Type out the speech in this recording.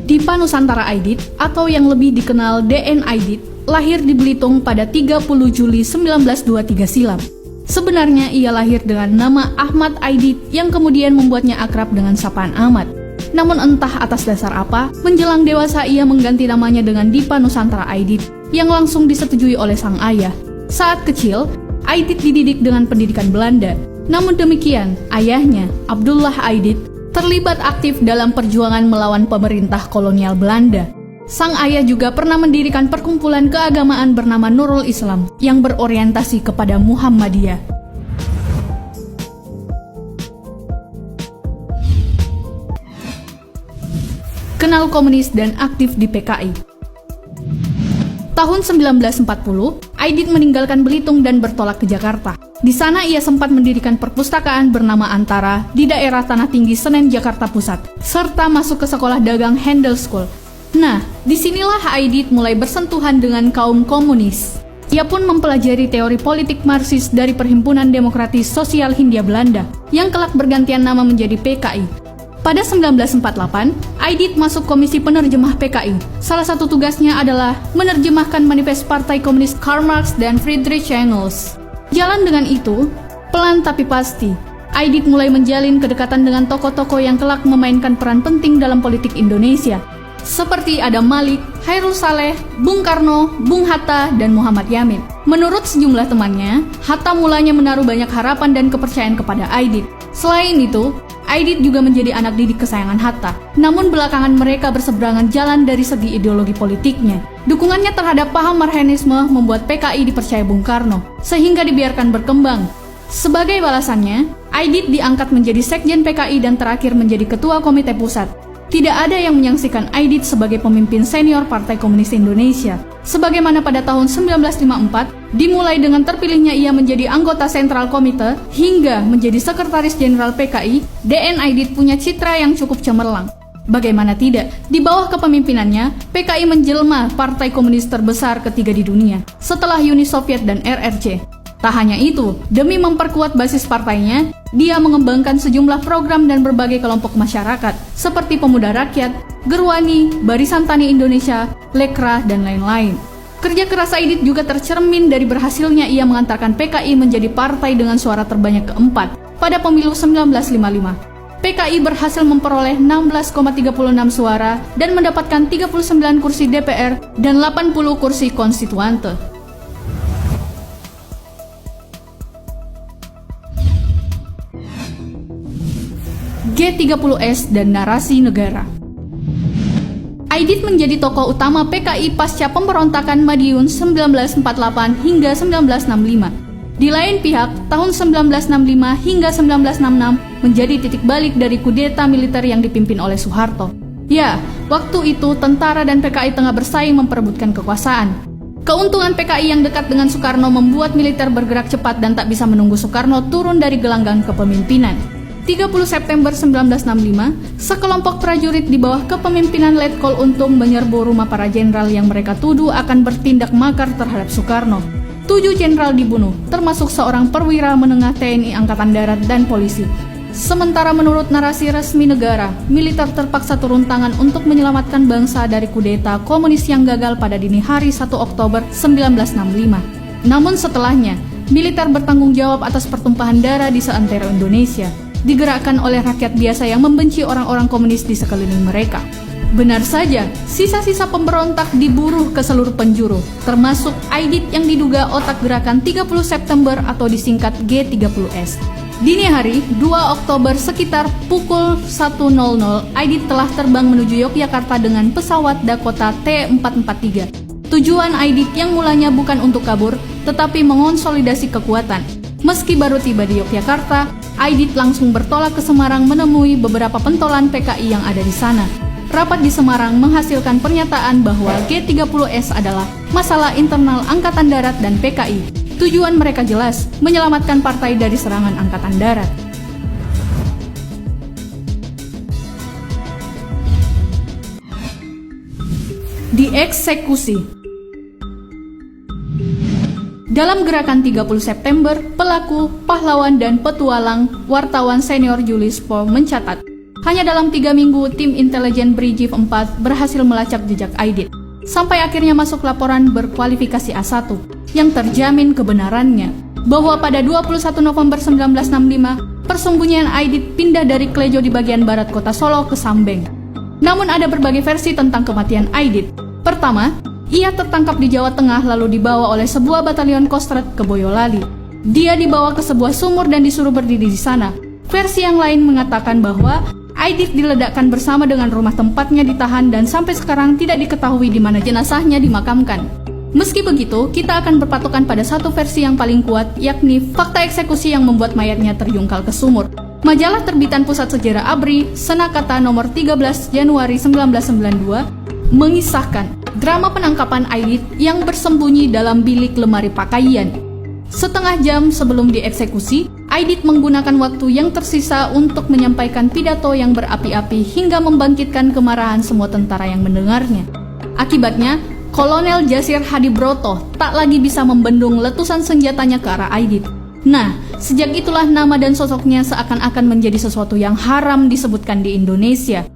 Dipa Nusantara Aidit atau yang lebih dikenal DN Aidit lahir di Belitung pada 30 Juli 1923 silam. Sebenarnya ia lahir dengan nama Ahmad Aidit yang kemudian membuatnya akrab dengan sapaan Ahmad. Namun entah atas dasar apa, menjelang dewasa ia mengganti namanya dengan Dipa Nusantara Aidit yang langsung disetujui oleh sang ayah. Saat kecil, Aidit dididik dengan pendidikan Belanda. Namun demikian, ayahnya, Abdullah Aidit, terlibat aktif dalam perjuangan melawan pemerintah kolonial Belanda. Sang ayah juga pernah mendirikan perkumpulan keagamaan bernama Nurul Islam yang berorientasi kepada Muhammadiyah. Kenal komunis dan aktif di PKI. Tahun 1940, Aidit meninggalkan Belitung dan bertolak ke Jakarta. Di sana ia sempat mendirikan perpustakaan bernama Antara di daerah Tanah Tinggi Senen, Jakarta Pusat, serta masuk ke sekolah dagang Handel School. Nah, disinilah Aidit mulai bersentuhan dengan kaum komunis. Ia pun mempelajari teori politik Marxis dari Perhimpunan Demokratis Sosial Hindia Belanda, yang kelak bergantian nama menjadi PKI. Pada 1948, Aidit masuk Komisi Penerjemah PKI. Salah satu tugasnya adalah menerjemahkan manifest Partai Komunis Karl Marx dan Friedrich Engels. Jalan dengan itu, pelan tapi pasti, Aidit mulai menjalin kedekatan dengan tokoh-tokoh yang kelak memainkan peran penting dalam politik Indonesia, seperti Adam Malik, Hairul Saleh, Bung Karno, Bung Hatta, dan Muhammad Yamin. Menurut sejumlah temannya, Hatta mulanya menaruh banyak harapan dan kepercayaan kepada Aidit. Selain itu, Aidit juga menjadi anak didik kesayangan Hatta. Namun belakangan mereka berseberangan jalan dari segi ideologi politiknya. Dukungannya terhadap paham Marxisme membuat PKI dipercaya Bung Karno, sehingga dibiarkan berkembang. Sebagai balasannya, Aidit diangkat menjadi sekjen PKI dan terakhir menjadi ketua komite pusat. Tidak ada yang menyaksikan Aidit sebagai pemimpin senior Partai Komunis Indonesia. Sebagaimana pada tahun 1954, dimulai dengan terpilihnya ia menjadi anggota sentral komite hingga menjadi sekretaris jenderal PKI, DN Aidit punya citra yang cukup cemerlang. Bagaimana tidak, di bawah kepemimpinannya, PKI menjelma partai komunis terbesar ketiga di dunia, setelah Uni Soviet dan RRC. Tak hanya itu, demi memperkuat basis partainya, dia mengembangkan sejumlah program dan berbagai kelompok masyarakat, seperti Pemuda Rakyat, Gerwani, Barisan Tani Indonesia, Lekra, dan lain-lain. Kerja keras Aidit juga tercermin dari berhasilnya ia mengantarkan PKI menjadi partai dengan suara terbanyak keempat pada pemilu 1955. PKI berhasil memperoleh 16,36 suara dan mendapatkan 39 kursi DPR dan 80 kursi konstituante. G30S dan narasi negara. Aidit menjadi tokoh utama PKI pasca pemberontakan Madiun 1948 hingga 1965. Di lain pihak, tahun 1965 hingga 1966 menjadi titik balik dari kudeta militer yang dipimpin oleh Soeharto. Ya, waktu itu tentara dan PKI tengah bersaing memperebutkan kekuasaan. Keuntungan PKI yang dekat dengan Soekarno membuat militer bergerak cepat dan tak bisa menunggu Soekarno turun dari gelanggang kepemimpinan. 30 September 1965, sekelompok prajurit di bawah kepemimpinan Letkol Untung menyerbu rumah para jenderal yang mereka tuduh akan bertindak makar terhadap Soekarno. 7 jenderal dibunuh, termasuk seorang perwira menengah TNI Angkatan Darat dan polisi. Sementara menurut narasi resmi negara, militer terpaksa turun tangan untuk menyelamatkan bangsa dari kudeta komunis yang gagal pada dini hari 1 Oktober 1965. Namun setelahnya, militer bertanggung jawab atas pertumpahan darah di seantero Indonesia, digerakkan oleh rakyat biasa yang membenci orang-orang komunis di sekeliling mereka. Benar saja, sisa-sisa pemberontak diburu ke seluruh penjuru, termasuk Aidit yang diduga otak gerakan 30 September atau disingkat G30S. Dini hari, 2 Oktober sekitar pukul 1.00, Aidit telah terbang menuju Yogyakarta dengan pesawat Dakota T443. Tujuan Aidit yang mulanya bukan untuk kabur, tetapi mengonsolidasi kekuatan. Meski baru tiba di Yogyakarta, Aidit langsung bertolak ke Semarang menemui beberapa pentolan PKI yang ada di sana. Rapat di Semarang menghasilkan pernyataan bahwa G30S adalah masalah internal Angkatan Darat dan PKI. Tujuan mereka jelas, menyelamatkan partai dari serangan Angkatan Darat. Dieksekusi. Dalam gerakan 30 September, pelaku, pahlawan, dan petualang, wartawan senior Julius Pohl mencatat, Hanya dalam 3 minggu, tim intelijen Brigif 4 berhasil melacak jejak Aidit. Sampai akhirnya masuk laporan berkualifikasi A1 yang terjamin kebenarannya bahwa pada 21 November 1965, persembunyian Aidit pindah dari Klejo di bagian barat kota Solo ke Sambeng. Namun ada berbagai versi tentang kematian Aidit. Pertama, ia tertangkap di Jawa Tengah lalu dibawa oleh sebuah batalion Kostrad ke Boyolali. Dia dibawa ke sebuah sumur dan disuruh berdiri di sana. Versi yang lain mengatakan bahwa Aidit diledakkan bersama dengan rumah tempatnya ditahan dan sampai sekarang tidak diketahui di mana jenazahnya dimakamkan. Meski begitu, kita akan berpatokan pada satu versi yang paling kuat, yakni fakta eksekusi yang membuat mayatnya terjungkal ke sumur. Majalah terbitan Pusat Sejarah ABRI, Senakata nomor 13 Januari 1992, mengisahkan drama penangkapan Aidit yang bersembunyi dalam bilik lemari pakaian. Setengah jam sebelum dieksekusi, Aidit menggunakan waktu yang tersisa untuk menyampaikan pidato yang berapi-api hingga membangkitkan kemarahan semua tentara yang mendengarnya. Akibatnya, Kolonel Jasir Hadibroto tak lagi bisa membendung letusan senjatanya ke arah Aidit. Nah, sejak itulah nama dan sosoknya seakan-akan menjadi sesuatu yang haram disebutkan di Indonesia.